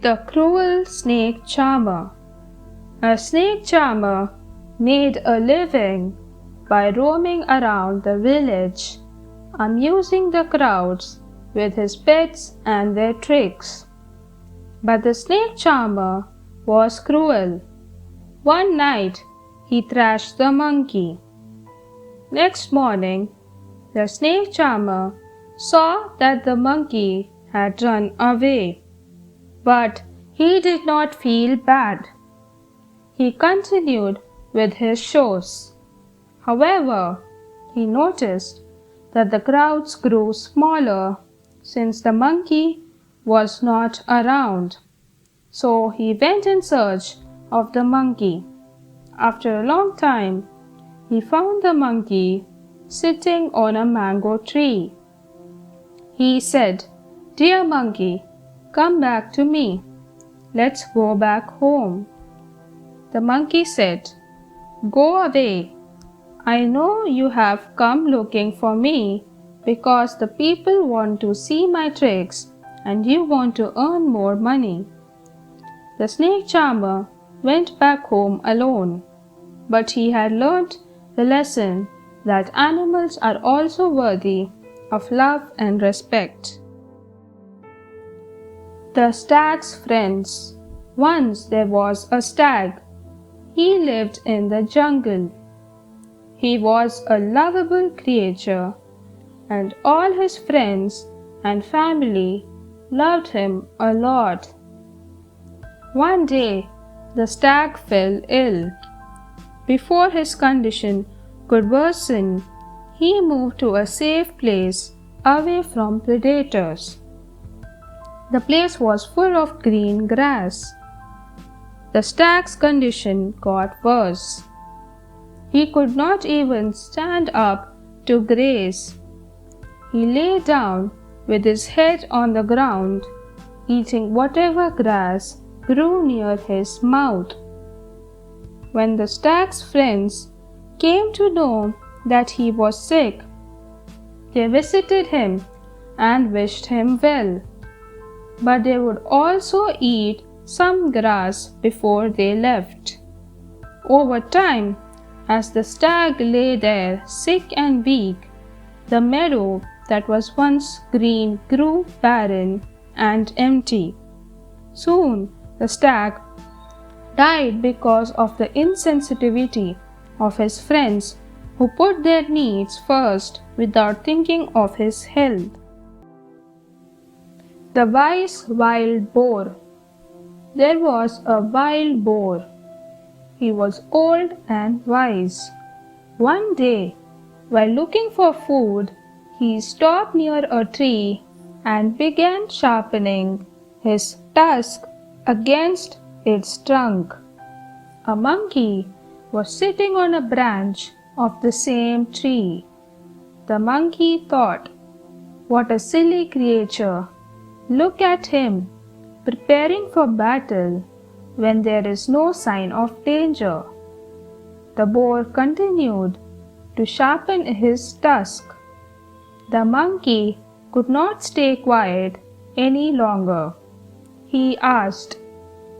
The cruel snake charmer. A snake charmer made a living by roaming around the village, amusing the crowds with his pets and their tricks. But the snake charmer was cruel. One night he thrashed the monkey. Next morning, the snake charmer saw that the monkey had run away. But he did not feel bad. He continued with his shows. However, he noticed that the crowds grew smaller since the monkey was not around. So he went in search of the monkey. After a long time, he found the monkey sitting on a mango tree. He said, "Dear monkey, come back to me. Let's go back home." The monkey said, "Go away. I know you have come looking for me because the people want to see my tricks and you want to earn more money." The snake charmer went back home alone, but he had learnt the lesson that animals are also worthy of love and respect. The Stag's Friends. Once there was a stag. He lived in the jungle. He was a lovable creature, and all his friends and family loved him a lot. One day, the stag fell ill. Before his condition could worsen, he moved to a safe place away from predators. The place was full of green grass. The stag's condition got worse. He could not even stand up to graze. He lay down with his head on the ground, eating whatever grass grew near his mouth. When the stag's friends came to know that he was sick, they visited him and wished him well. But they would also eat some grass before they left. Over time, as the stag lay there sick and weak, the meadow that was once green grew barren and empty. Soon the stag died because of the insensitivity of his friends who put their needs first without thinking of his health. The Wise Wild Boar. There was a wild boar. He was old and wise. One day, while looking for food, he stopped near a tree and began sharpening his tusk against its trunk. A monkey was sitting on a branch of the same tree. The monkey thought, "What a silly creature! Look at him, preparing for battle when there is no sign of danger." The boar continued to sharpen his tusk. The monkey could not stay quiet any longer. He asked,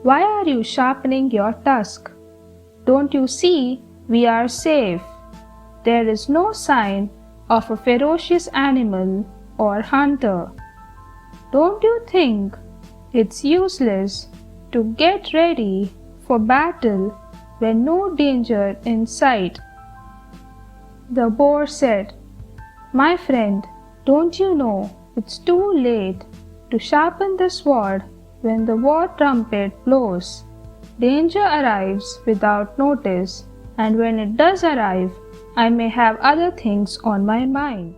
"Why are you sharpening your tusk? Don't you see we are safe? There is no sign of a ferocious animal or hunter. Don't you think it's useless to get ready for battle when no danger in sight?" The boar said, "My friend, don't you know it's too late to sharpen the sword when the war trumpet blows? Danger arrives without notice, and when it does arrive, I may have other things on my mind."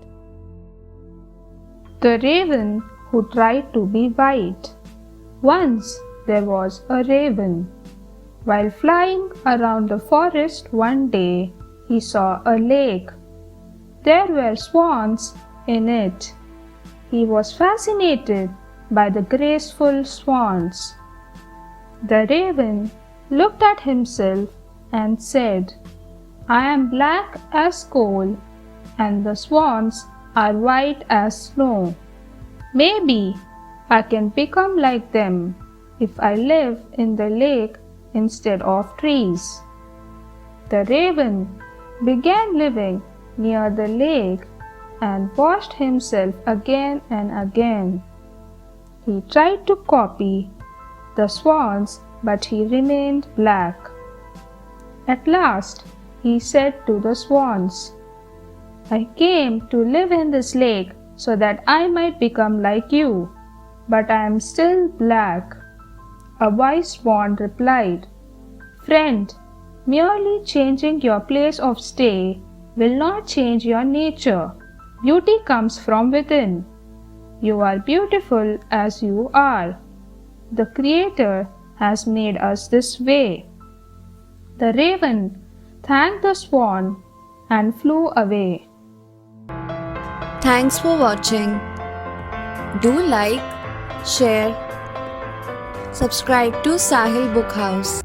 The Raven who tried to be white. Once there was a raven. While flying around the forest one day, he saw a lake. There were swans in it. He was fascinated by the graceful swans. The raven looked at himself and said, "I am black as coal, and the swans are white as snow. Maybe I can become like them." if I live in the lake instead of trees. The raven began living near the lake and washed himself again and again. He tried to copy the swans, but he remained black. At last, he said to the swans, I came to live in this lake so that I might become like you, but I am still black. A wise swan replied, Friend, merely changing your place of stay will not change your nature. Beauty comes from within. You are beautiful as you are. The Creator has made us this way. The raven thanked the swan and flew away. Thanks for watching. Do like, share, subscribe to Sahil Book House.